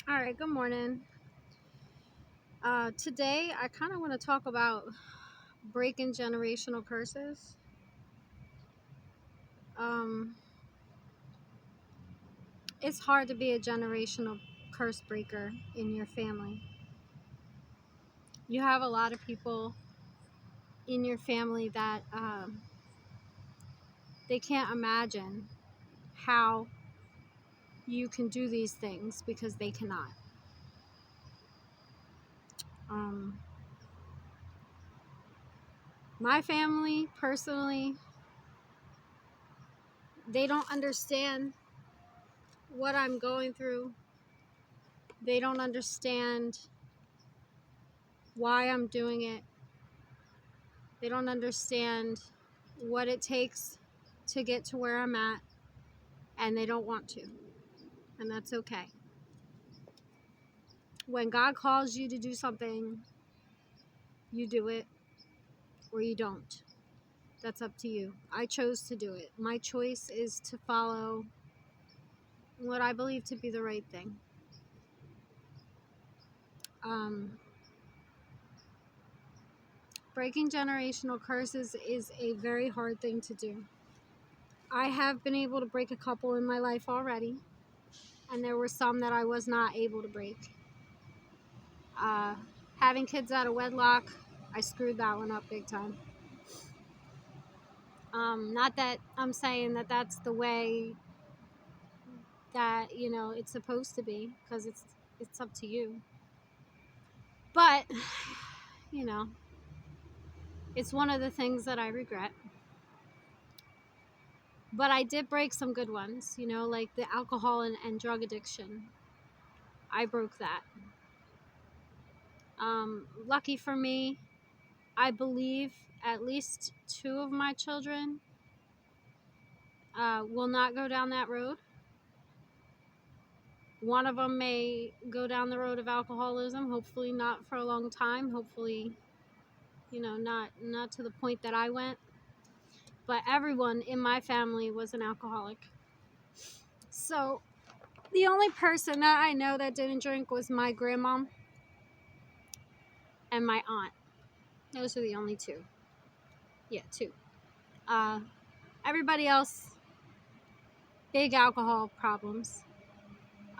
All right, good morning. Today, I kind of want to talk about breaking generational curses. Um, it's hard to be a generational curse breaker in your family. You have a lot of people in your family that they can't imagine how you can do these things because they cannot. Um, my family, personally, they don't understand what I'm going through. They don't understand why I'm doing it. They don't understand what it takes to get to where I'm at, and they don't want to. And that's okay. When God calls you to do something, you do it or you don't. That's up to you. I chose to do it. My choice is to follow what I believe to be the right thing. Um, Breaking generational curses is a very hard thing to do. I have been able to break a couple in my life already, and there were some that I was not able to break. Uh, Having kids out of wedlock, I screwed that one up big time. Not that I'm saying that that's the way that it's supposed to be, because it's up to you. But you know, it's one of the things that I regret. But I did break some good ones, like the alcohol and drug addiction. I broke that. Lucky for me, I believe at least two of my children will not go down that road. One of them may go down the road of alcoholism, hopefully not for a long time, hopefully, not to the point that I went. But everyone in my family was an alcoholic. So the only person that I know that didn't drink was my grandma and my aunt. Those are the only two. Yeah, two. Uh, Everybody else, big alcohol problems.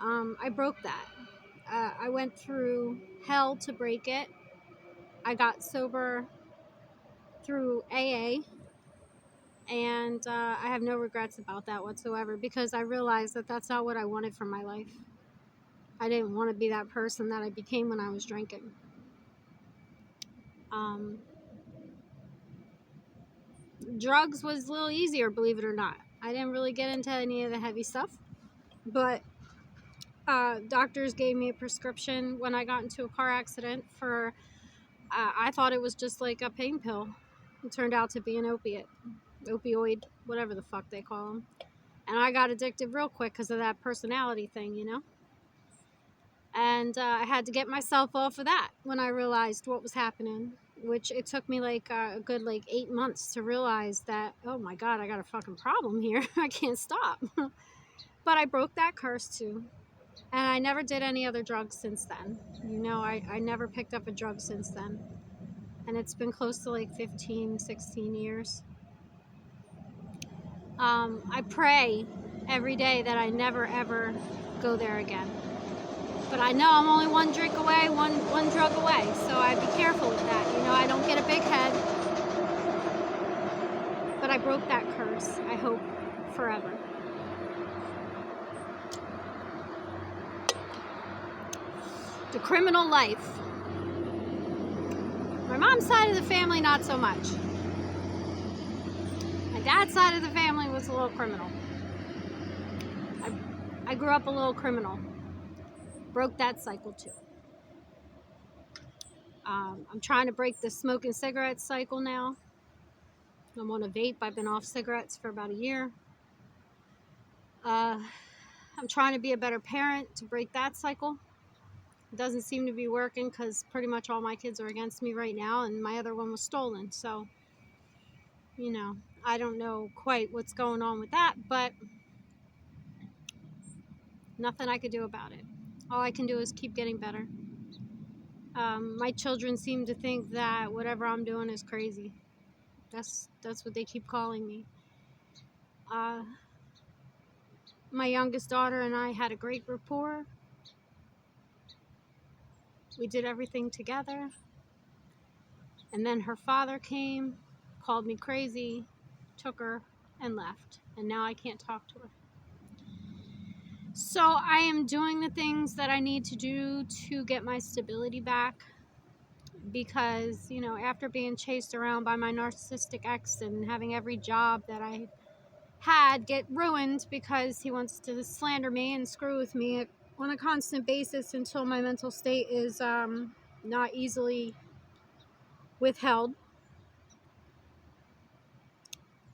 I broke that. I went through hell to break it. I got sober through AA, and I have no regrets about that whatsoever, because I realized that that's not what I wanted for my life. I didn't want to be that person that I became when I was drinking. Um, Drugs was a little easier, believe it or not. I didn't really get into any of the heavy stuff, but doctors gave me a prescription when I got into a car accident for, I thought it was just like a pain pill. It turned out to be an opioid, whatever the fuck they call them. And I got addicted real quick because of that personality thing. And I had to get myself off of that when I realized what was happening, which it took me like a good 8 months to realize that, oh my God, I got a fucking problem here. I can't stop. But I broke that curse too. And I never did any other drugs since then. I never picked up a drug since then. And it's been close to 15, 16 years. I pray every day that I never ever go there again. But I know I'm only one drink away, one drug away. So I be careful with that. I don't get a big head. But I broke that curse, I hope, forever. The criminal life. My mom's side of the family, not so much. My dad's side of the family was a little criminal. I grew up a little criminal. Broke that cycle too. I'm trying to break the smoking cigarettes cycle now. I'm on a vape. I've been off cigarettes for about a year. I'm trying to be a better parent to break that cycle. It doesn't seem to be working because pretty much all my kids are against me right now, and my other one was stolen. So, I don't know quite what's going on with that, but nothing I could do about it. All I can do is keep getting better. My children seem to think that whatever I'm doing is crazy. That's what they keep calling me. Uh, my youngest daughter and I had a great rapport. We did everything together. And then her father came, called me crazy, took her, and left. And now I can't talk to her. So I am doing the things that I need to do to get my stability back. Because, you know, after being chased around by my narcissistic ex and having every job that I had get ruined because he wants to slander me and screw with me on a constant basis until my mental state is not easily withheld.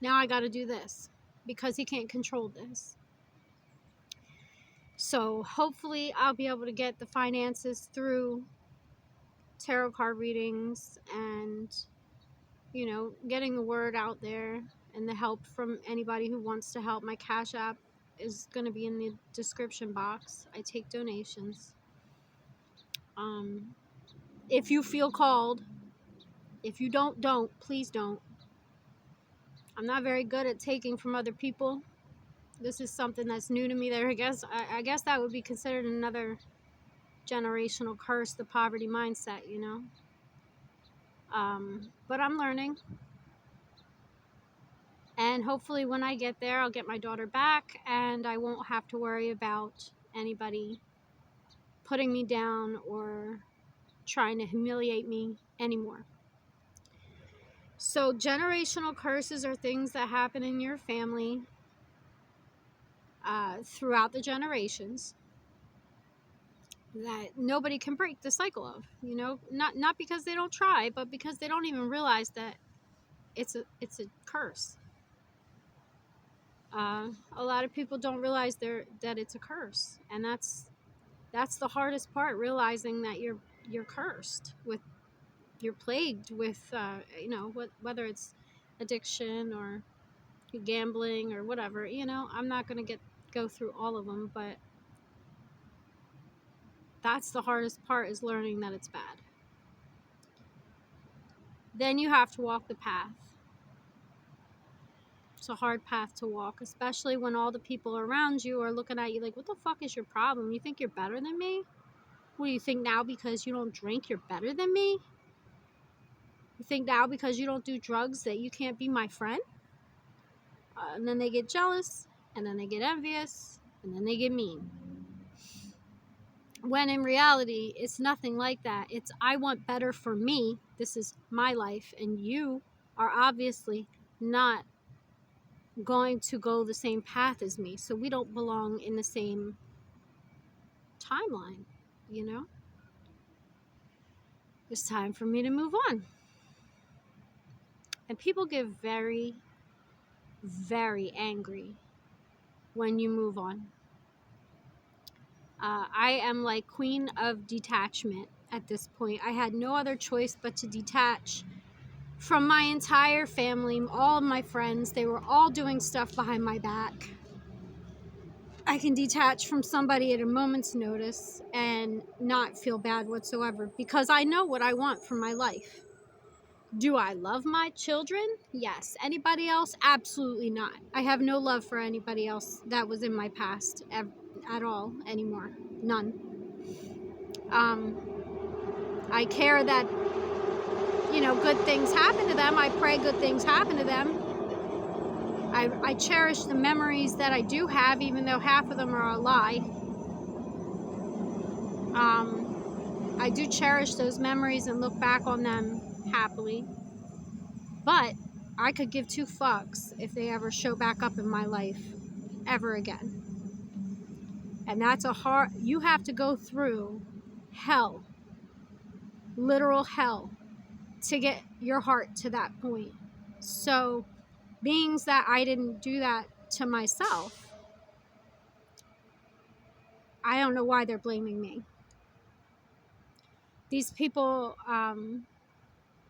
Now I got to do this because he can't control this. So hopefully I'll be able to get the finances through tarot card readings and, you know, getting the word out there and the help from anybody who wants to help. My Cash App is going to be in the description box. I take donations. If you feel called, if you don't, please don't. I'm not very good at taking from other people. This is something that's new to me there. I guess that would be considered another generational curse, the poverty mindset, you know. But I'm learning. And hopefully when I get there, I'll get my daughter back and I won't have to worry about anybody putting me down or trying to humiliate me anymore. So generational curses are things that happen in your family throughout the generations that nobody can break the cycle of, you know, not because they don't try, but because they don't even realize that it's a curse. A lot of people don't realize that it's a curse, and that's the hardest part, realizing that you're cursed with, you're plagued with, you know, whether it's addiction or gambling or whatever. You know, I'm not going to go through all of them, but that's the hardest part, is learning that it's bad. Then you have to walk the path. It's a hard path to walk, especially when all the people around you are looking at you like, what the fuck is your problem? You think you're better than me? What do you think now, because you don't drink, you're better than me? You think now because you don't do drugs that you can't be my friend? And then they get jealous, and then they get envious, and then they get mean. When in reality, it's nothing like that. It's, I want better for me. This is my life, and you are obviously not going to go the same path as me. So we don't belong in the same timeline, you know? It's time for me to move on. And people get very, very angry when you move on. I am like queen of detachment at this point. I had no other choice but to detach from my entire family, all of my friends. They were all doing stuff behind my back. I can detach from somebody at a moment's notice and not feel bad whatsoever, because I know what I want for my life. Do I love my children? Yes. Anybody else? Absolutely not. I have no love for anybody else that was in my past at all anymore. None. I care that, you know, good things happen to them. I pray good things happen to them. I cherish the memories that I do have, even though half of them are a lie. I do cherish those memories and look back on them happily. But I could give two fucks if they ever show back up in my life ever again. And that's you have to go through hell, literal hell, to get your heart to that point. So, being that I didn't do that to myself, I don't know why they're blaming me. These people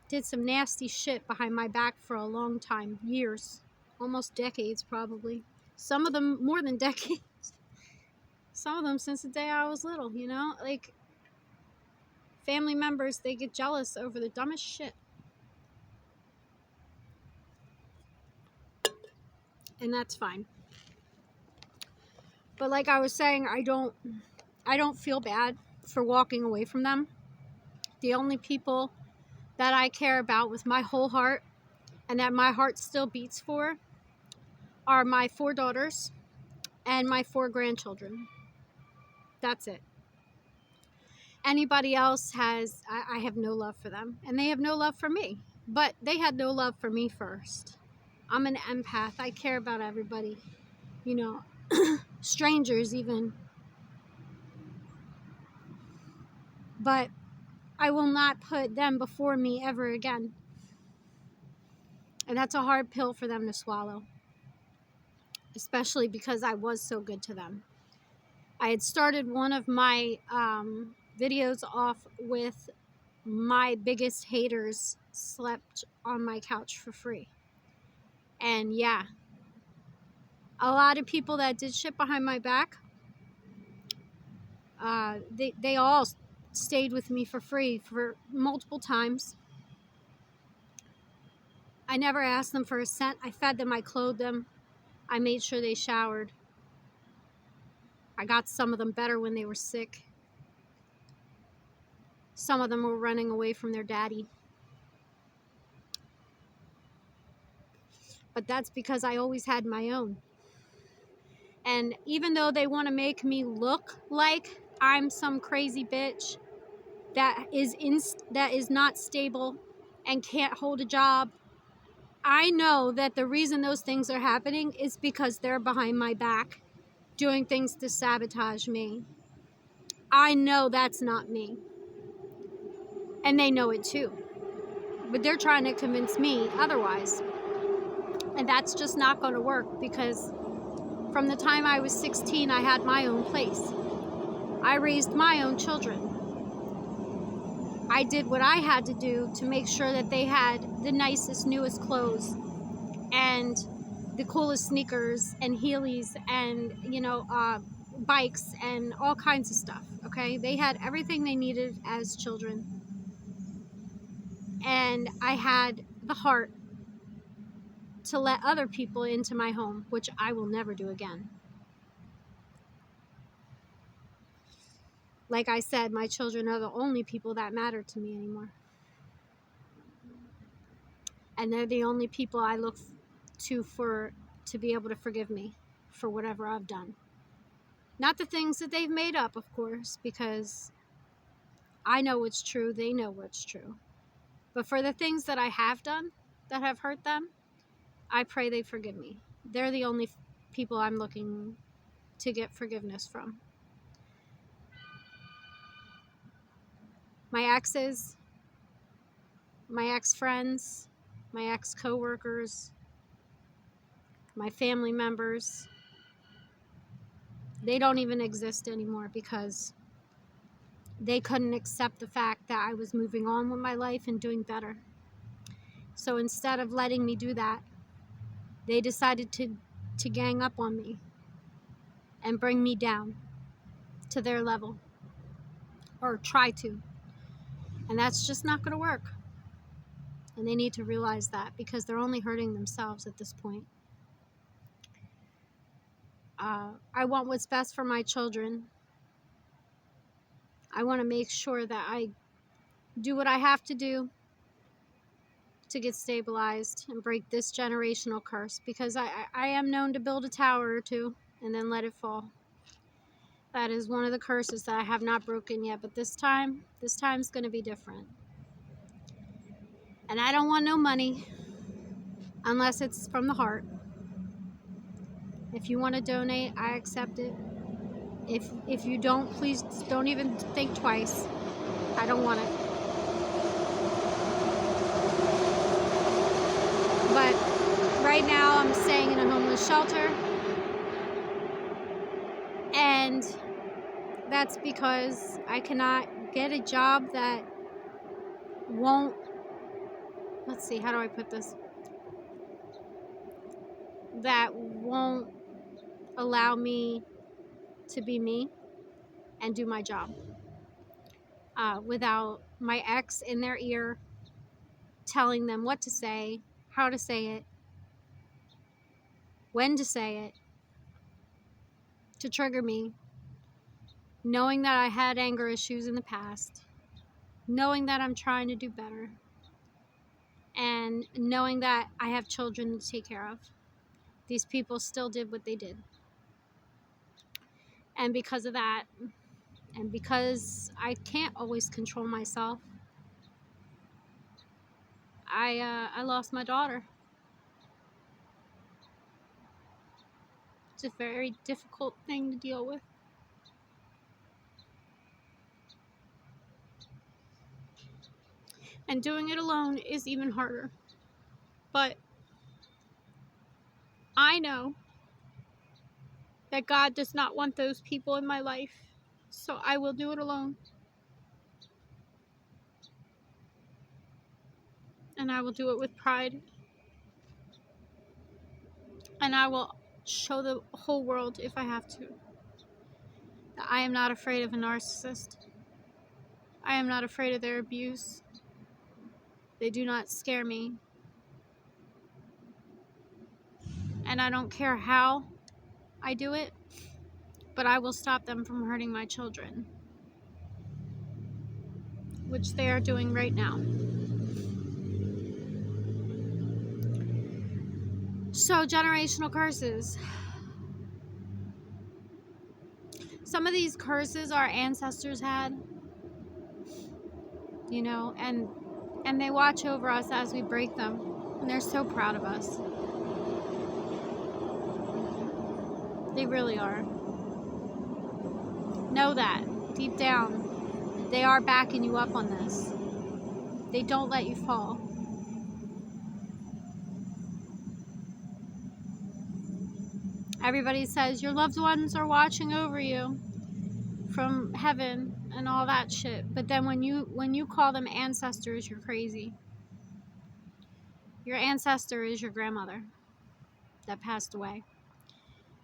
did some nasty shit behind my back for a long time, years, almost decades probably. Some of them more than decades. Some of them since the day I was little, you know? Like, family members, they get jealous over the dumbest shit. And that's fine. But like I was saying, I don't feel bad for walking away from them. The only people that I care about with my whole heart and that my heart still beats for are my 4 daughters and my 4 grandchildren. That's it. Anybody else I have no love for them, and they have no love for me. But they had no love for me first. I'm an empath. I care about everybody, you know, strangers even. But I will not put them before me ever again. And that's a hard pill for them to swallow, especially because I was so good to them. I had started one of my videos off with my biggest haters slept on my couch for free. And yeah, a lot of people that did shit behind my back, they all stayed with me for free for multiple times. I never asked them for a cent. I fed them, I clothed them, I made sure they showered. I got some of them better when they were sick. Some of them were running away from their daddy. But that's because I always had my own. And even though they want to make me look like I'm some crazy bitch that is not stable and can't hold a job, I know that the reason those things are happening is because they're behind my back doing things to sabotage me. I know that's not me. And they know it too. But they're trying to convince me otherwise. And that's just not going to work, because from the time I was 16, I had my own place. I raised my own children. I did what I had to do to make sure that they had the nicest, newest clothes and the coolest sneakers and Heelys and, bikes and all kinds of stuff, okay? They had everything they needed as children. And I had the heart to let other people into my home, which I will never do again. Like I said, my children are the only people that matter to me anymore. And they're the only people I look to be able to forgive me for whatever I've done. Not the things that they've made up, of course, because I know what's true, they know what's true. But for the things that I have done that have hurt them, I pray they forgive me. They're the only people I'm looking to get forgiveness from. My exes, my ex-friends, my ex-coworkers, my family members, they don't even exist anymore because they couldn't accept the fact that I was moving on with my life and doing better. So instead of letting me do that, they decided to gang up on me and bring me down to their level, or try to. And that's just not going to work. And they need to realize that, because they're only hurting themselves at this point. I want what's best for my children. I want to make sure that I do what I have to do to get stabilized and break this generational curse, because I am known to build a tower or two and then let it fall. That is one of the curses that I have not broken yet, but this time's going to be different. And I don't want no money unless it's from the heart. If you want to donate, I accept it. If you don't, please don't even think twice. I don't want it. But right now I'm staying in a homeless shelter. And that's because I cannot get a job that won't, let's see, how do I put this? That won't allow me to be me and do my job without my ex in their ear telling them what to say, how to say it, when to say it, to trigger me, knowing that I had anger issues in the past, knowing that I'm trying to do better, and knowing that I have children to take care of. These people still did what they did. And because of that, and because I can't always control myself, I lost my daughter. It's a very difficult thing to deal with. And doing it alone is even harder. But I know that God does not want those people in my life. So I will do it alone. And I will do it with pride. And I will show the whole world, if I have to, that I am not afraid of a narcissist. I am not afraid of their abuse. They do not scare me. And I don't care how I do it, but I will stop them from hurting my children, which they are doing right now. So, generational curses. Some of these curses our ancestors had, you know, and they watch over us as we break them. And they're so proud of us. They really are. Know that deep down, they are backing you up on this. They don't let you fall. Everybody says your loved ones are watching over you from heaven and all that shit. But then when you call them ancestors, you're crazy. Your ancestor is your grandmother that passed away.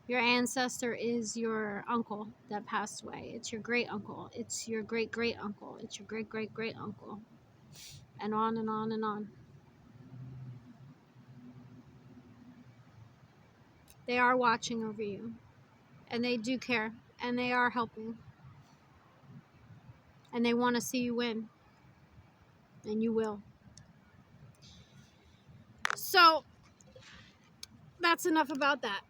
Your ancestor is your uncle that passed away. It's your great uncle. It's your great great uncle. It's your great great great uncle. And on and on and on. They are watching over you. And they do care. And they are helping. And they want to see you win. And you will. So, that's enough about that.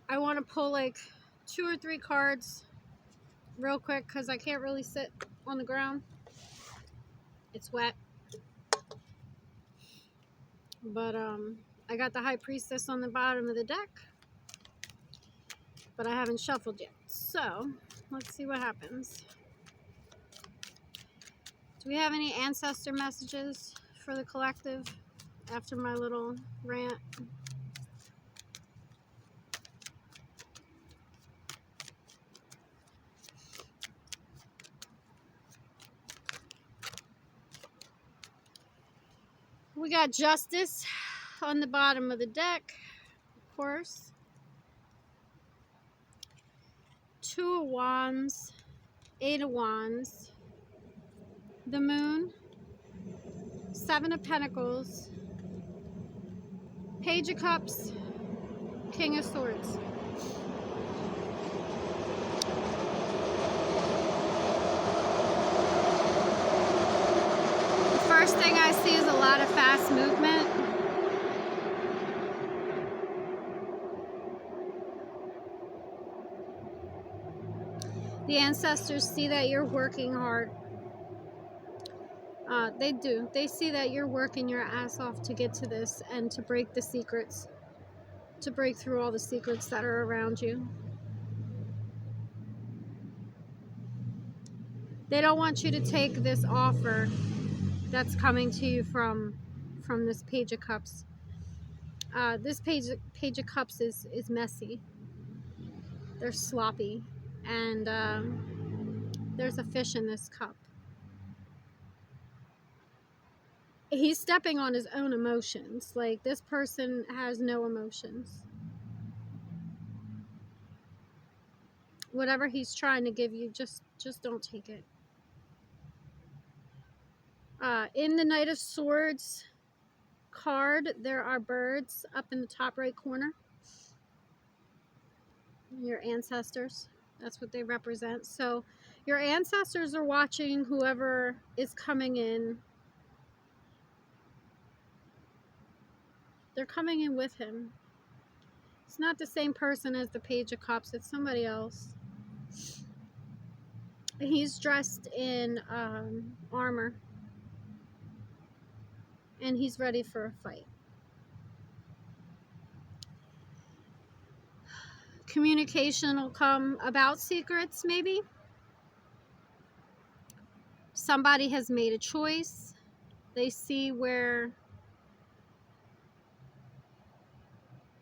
I want to pull like 2 or 3 cards real quick because I can't really sit on the ground. It's wet. But I got the High Priestess on the bottom of the deck, but I haven't shuffled yet. So let's see what happens. Do we have any ancestor messages for the collective after my little rant? We got Justice on the bottom of the deck, of course. 2 of Wands, 8 of Wands, the Moon, 7 of Pentacles, Page of Cups, King of Swords. The first thing I see is a lot of fast movement. The ancestors see that you're working hard. They do. They see that you're working your ass off to get to this and to break the secrets. To break through all the secrets that are around you. They don't want you to take this offer that's coming to you from this Page of Cups. This page of Cups is messy. They're sloppy. And there's a fish in this cup. He's stepping on his own emotions. Like, this person has no emotions. Whatever he's trying to give you, just don't take it. In the Knight of Swords card, there are birds up in the top right corner. Your ancestors, that's what they represent. So your ancestors are watching whoever is coming in. They're coming in with him. It's not the same person as the Page of Cups, it's somebody else. He's dressed in armor, and he's ready for a fight. Communication will come about secrets, maybe. Somebody has made a choice. They see where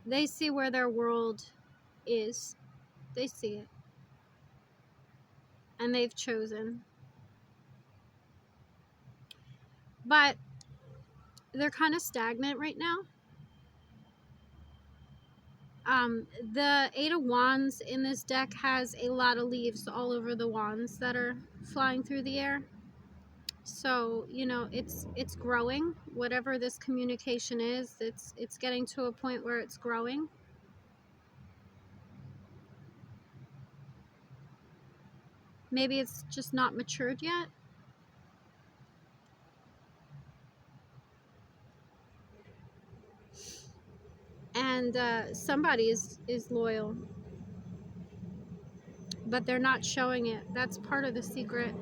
their world is. They see it. And they've chosen. But they're kind of stagnant right now. The Eight of Wands in this deck has a lot of leaves all over the wands that are flying through the air. So, you know, it's growing. Whatever this communication is, it's getting to a point where it's growing. Maybe it's just not matured yet. And somebody is loyal, but they're not showing it. That's part of the secret.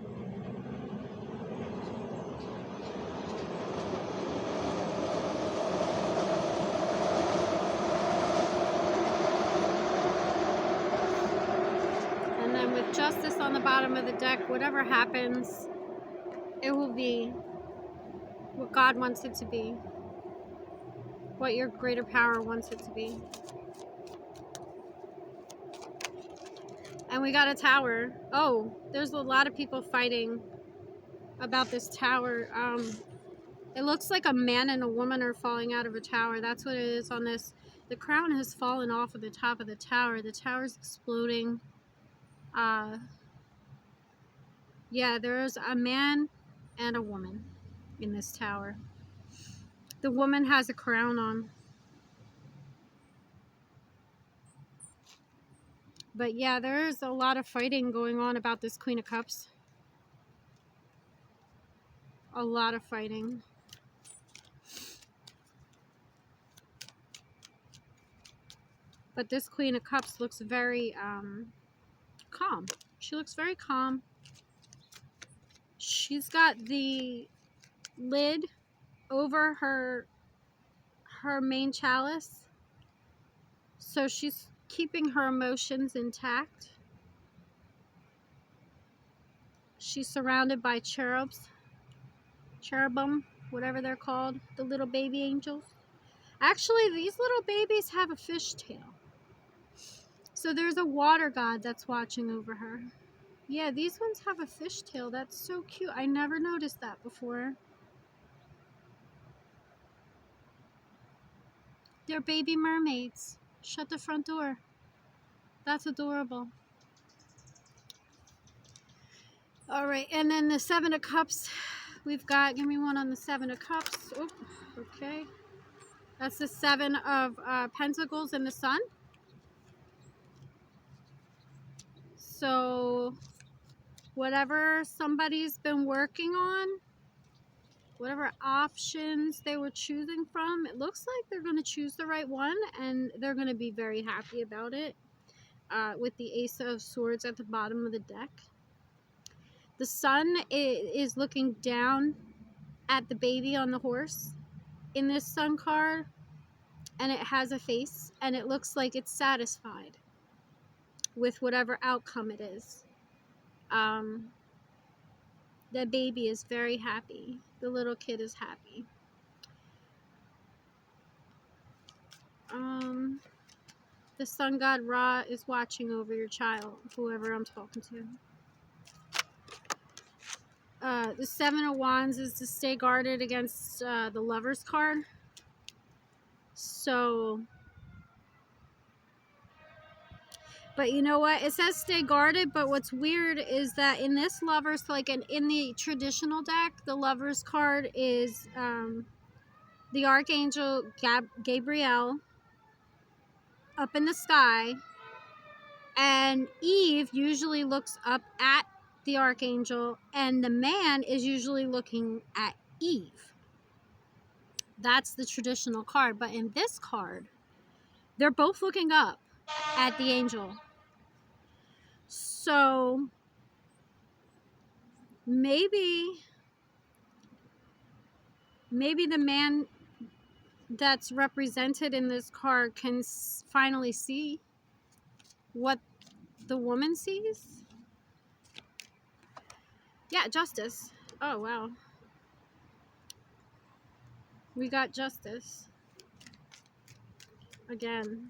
And then with Justice on the bottom of the deck, whatever happens, it will be what God wants it to be, what your greater power wants it to be. And we got a tower. Oh, there's a lot of people fighting about this tower. It looks like a man and a woman are falling out of a tower. That's what it is on this. The crown has fallen off of the top of the tower. The tower's exploding. Yeah, there's a man and a woman in this tower. The woman has a crown on. But yeah, there's a lot of fighting going on about this Queen of Cups. A lot of fighting. But this Queen of Cups looks very calm. She looks very calm. She's got the lid over her main chalice. So she's keeping her emotions intact. She's surrounded by cherubim, whatever they're called, the little baby angels. Actually, these little babies have a fishtail. So there's a water god that's watching over her. Yeah, these ones have a fishtail. That's so cute. I never noticed that before. They're baby mermaids. Shut the front door. That's adorable. All right, and then the Seven of Cups. We've got, give me one on the Seven of Cups. Oh, okay. That's the Seven of Pentacles and the Sun. So whatever somebody's been working on, whatever options they were choosing from, it looks like they're going to choose the right one, and they're going to be very happy about it. With the Ace of Swords at the bottom of the deck. The Sun is looking down at the baby on the horse in this Sun card, and it has a face, and it looks like it's satisfied with whatever outcome it is. The baby is very happy. The little kid is happy. The Sun God Ra is watching over your child, whoever I'm talking to. The Seven of Wands is to stay guarded against the Lover's card. So But you know what? It says stay guarded, but what's weird is that in this Lovers, like in the traditional deck, the Lovers card is the Archangel Gabriel up in the sky, and Eve usually looks up at the Archangel, and the man is usually looking at Eve. That's the traditional card. But in this card, they're both looking up at the angel. So maybe the man that's represented in this card can finally see what the woman sees. Yeah, justice. Oh, wow. We got justice. Again.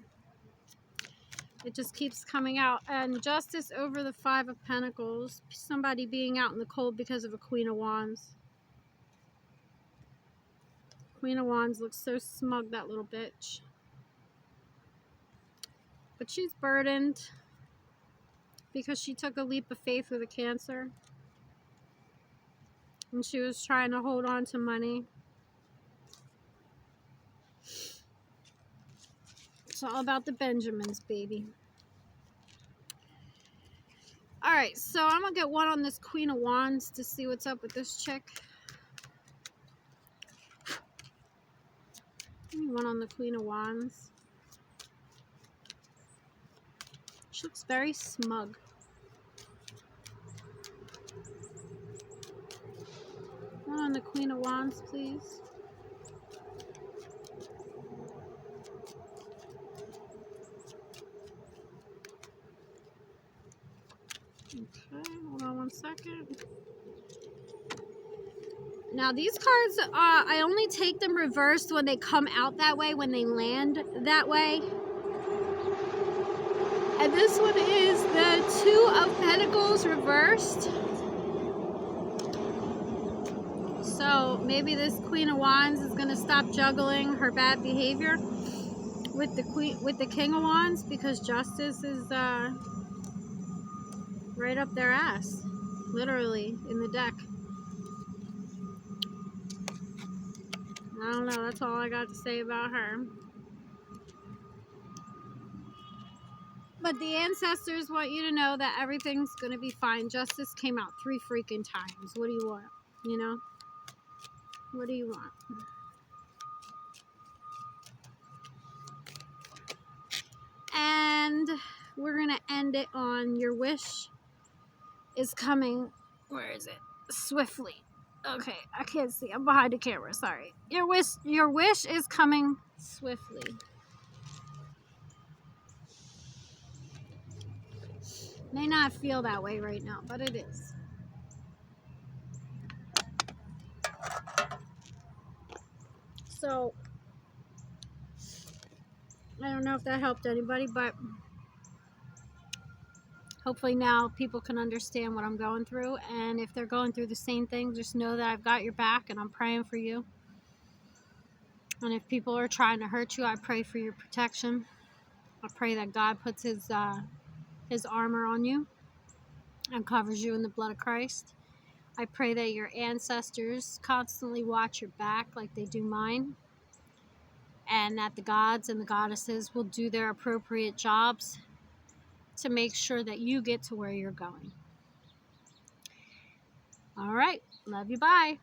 It just keeps coming out. And justice over the Five of Pentacles. Somebody being out in the cold because of a Queen of Wands. Queen of Wands looks so smug, that little bitch. But she's burdened because she took a leap of faith with a Cancer. And she was trying to hold on to money. It's all about the Benjamins, baby. Alright, so I'm going to get one on this Queen of Wands to see what's up with this chick. One on the Queen of Wands. She looks very smug. One on the Queen of Wands, please. Okay, hold on one second. Now these cards, I only take them reversed when they come out that way, when they land that way. And this one is the Two of Pentacles reversed. So maybe this Queen of Wands is going to stop juggling her bad behavior with the King of Wands, because justice is right up their ass, literally, in the deck. I don't know, that's all I got to say about her. But the ancestors want you to know that everything's going to be fine. Justice came out 3 freaking times. What do you want? You know? What do you want? And we're going to end it on your wish is coming. Where is it? Swiftly. Okay, I can't see. I'm behind the camera. Sorry. Your wish is coming swiftly. May not feel that way right now, but it is. So, I don't know if that helped anybody, but hopefully now people can understand what I'm going through. And if they're going through the same thing, just know that I've got your back and I'm praying for you. And if people are trying to hurt you, I pray for your protection. I pray that God puts his armor on you and covers you in the blood of Christ. I pray that your ancestors constantly watch your back like they do mine, and that the gods and the goddesses will do their appropriate jobs to make sure that you get to where you're going. All right. Love you. Bye.